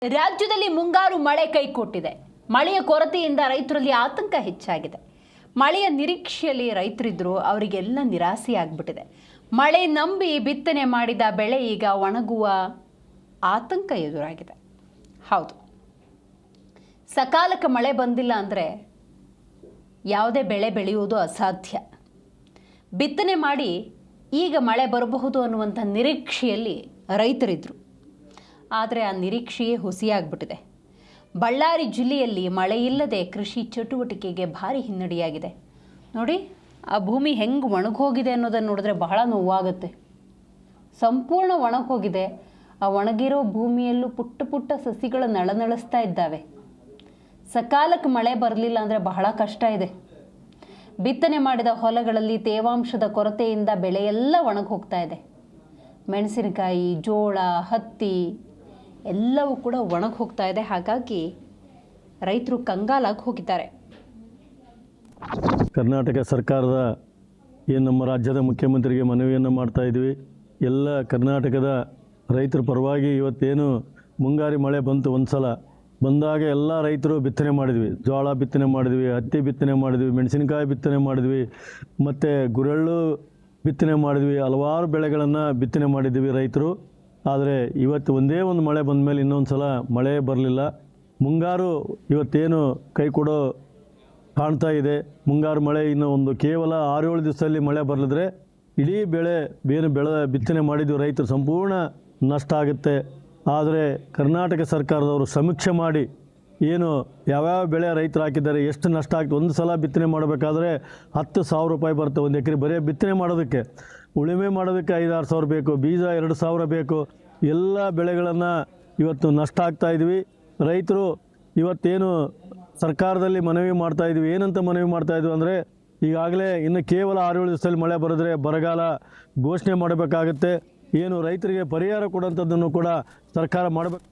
ರಾಜ್ಯದಲ್ಲಿ ಮುಂಗಾರು ಮಳೆ ಕೈಕೊಟ್ಟಿದೆ. ಮಳೆಯ ಕೊರತೆಯಿಂದ ರೈತರಲ್ಲಿ ಆತಂಕ ಹೆಚ್ಚಾಗಿದೆ. ಮಳೆಯ ನಿರೀಕ್ಷೆಯಲ್ಲಿ ರೈತರಿದ್ರು, ಅವರಿಗೆಲ್ಲ ನಿರಾಸೆಯಾಗ್ಬಿಟ್ಟಿದೆ. ಮಳೆ ನಂಬಿ ಬಿತ್ತನೆ ಮಾಡಿದ ಬೆಳೆ ಈಗ ಒಣಗುವ ಆತಂಕ ಎದುರಾಗಿದೆ. ಹೌದು, ಸಕಾಲಕ್ಕೆ ಮಳೆ ಬಂದಿಲ್ಲ ಅಂದರೆ ಯಾವುದೇ ಬೆಳೆ ಬೆಳೆಯುವುದು ಅಸಾಧ್ಯ. ಬಿತ್ತನೆ ಮಾಡಿ ಈಗ ಮಳೆ ಬರಬಹುದು ಅನ್ನುವಂಥ ನಿರೀಕ್ಷೆಯಲ್ಲಿ ರೈತರಿದ್ದರು. ಆದರೆ ಆ ನಿರೀಕ್ಷೆಯೇ ಹುಸಿಯಾಗ್ಬಿಟ್ಟಿದೆ. ಬಳ್ಳಾರಿ ಜಿಲ್ಲೆಯಲ್ಲಿ ಮಳೆಯಿಲ್ಲದೆ ಕೃಷಿ ಚಟುವಟಿಕೆಗೆ ಭಾರಿ ಹಿನ್ನಡೆಯಾಗಿದೆ. ನೋಡಿ, ಆ ಭೂಮಿ ಹೆಂಗೆ ಒಣಗೋಗಿದೆ ಅನ್ನೋದನ್ನು ನೋಡಿದ್ರೆ ಬಹಳ ನೋವಾಗುತ್ತೆ. ಸಂಪೂರ್ಣ ಒಣಗೋಗಿದೆ. ಆ ಒಣಗಿರೋ ಭೂಮಿಯಲ್ಲೂ ಪುಟ್ಟ ಪುಟ್ಟ ಸಸಿಗಳು ನಳನಳಿಸ್ತಾ ಇದ್ದಾವೆ. ಸಕಾಲಕ್ಕೆ ಮಳೆ ಬರಲಿಲ್ಲ ಅಂದರೆ ಬಹಳ ಕಷ್ಟ ಇದೆ. ಬಿತ್ತನೆ ಮಾಡಿದ ಹೊಲಗಳಲ್ಲಿ ತೇವಾಂಶದ ಕೊರತೆಯಿಂದ ಬೆಳೆಯೆಲ್ಲ ಒಣಗೋಗ್ತಾ ಇದೆ. ಮೆಣಸಿನಕಾಯಿ, ಜೋಳ, ಹತ್ತಿ ಎಲ್ಲವೂ ಕೂಡ ಒಣಗಿ ಹೋಗ್ತಾ ಇದೆ. ಹಾಗಾಗಿ ರೈತರು ಕಂಗಾಲಾಗಿ ಹೋಗಿದ್ದಾರೆ. ಕರ್ನಾಟಕ ಸರ್ಕಾರದ ಏನು ನಮ್ಮ ರಾಜ್ಯದ ಮುಖ್ಯಮಂತ್ರಿಗೆ ಮನವಿಯನ್ನು ಮಾಡ್ತಾ ಇದ್ವಿ. ಎಲ್ಲ ಕರ್ನಾಟಕದ ರೈತರ ಪರವಾಗಿ ಇವತ್ತೇನು ಮುಂಗಾರಿ ಮಳೆ ಬಂತು, ಒಂದು ಸಲ ಬಂದಾಗ ಎಲ್ಲ ರೈತರು ಬಿತ್ತನೆ ಮಾಡಿದ್ವಿ. ಜೋಳ ಬಿತ್ತನೆ ಮಾಡಿದ್ವಿ, ಹತ್ತಿ ಬಿತ್ತನೆ ಮಾಡಿದ್ವಿ, ಮೆಣಸಿನಕಾಯಿ ಬಿತ್ತನೆ ಮಾಡಿದ್ವಿ, ಮತ್ತು ಗುರೆಳ್ಳು ಬಿತ್ತನೆ ಮಾಡಿದ್ವಿ. ಹಲವಾರು ಬೆಳೆಗಳನ್ನು ಬಿತ್ತನೆ ಮಾಡಿದ್ವಿ ರೈತರು. ಆದರೆ ಇವತ್ತು ಒಂದೇ ಒಂದು ಮಳೆ ಬಂದ ಮೇಲೆ ಇನ್ನೊಂದು ಸಲ ಮಳೆ ಬರಲಿಲ್ಲ. ಮುಂಗಾರು ಇವತ್ತೇನು ಕೈ ಕೊಡೋ ಕಾಣ್ತಾ ಇದೆ. ಮುಂಗಾರು ಮಳೆ ಇನ್ನು ಒಂದು ಕೇವಲ 6-7 ದಿವಸದಲ್ಲಿ ಮಳೆ ಬರಲಿದ್ರೆ ಇಡೀ ಬೆಳೆ ಬಿತ್ತನೆ ಮಾಡಿದ್ವಿ ರೈತರು ಸಂಪೂರ್ಣ ನಷ್ಟ ಆಗುತ್ತೆ. ಆದರೆ ಕರ್ನಾಟಕ ಸರ್ಕಾರದವರು ಸಮೀಕ್ಷೆ ಮಾಡಿ ಏನು ಯಾವ್ಯಾವ ಬೆಳೆ ರೈತರು ಹಾಕಿದ್ದಾರೆ, ಎಷ್ಟು ನಷ್ಟ ಆಗ್ತದೆ. ಒಂದು ಸಲ ಬಿತ್ತನೆ ಮಾಡಬೇಕಾದ್ರೆ 10,000 ರೂಪಾಯಿ ಬರುತ್ತೆ ಒಂದು ಎಕರೆ. ಬರೀ ಬಿತ್ತನೆ ಮಾಡೋದಕ್ಕೆ, ಉಳುಮೆ ಮಾಡೋದಕ್ಕೆ 5-6 ಸಾವಿರ ಬೇಕು, ಬೀಜ 2,000 ಬೇಕು. ಎಲ್ಲ ಬೆಳೆಗಳನ್ನು ಇವತ್ತು ನಷ್ಟ ಆಗ್ತಾಯಿದ್ವಿ. ರೈತರು ಇವತ್ತೇನು ಸರ್ಕಾರದಲ್ಲಿ ಮನವಿ ಮಾಡ್ತಾಯಿದ್ವಿ. ಏನಂತ ಮನವಿ ಮಾಡ್ತಾಯಿದ್ವಿ ಅಂದರೆ, ಈಗಾಗಲೇ ಇನ್ನು ಕೇವಲ 6-7 ದಿವಸದಲ್ಲಿ ಮಳೆ ಬರೆದ್ರೆ ಬರಗಾಲ ಘೋಷಣೆ ಮಾಡಬೇಕಾಗುತ್ತೆ. ಏನು ರೈತರಿಗೆ ಪರಿಹಾರ ಕೊಡುವಂಥದ್ದನ್ನು ಕೂಡ ಸರ್ಕಾರ ಮಾಡಬೇಕು.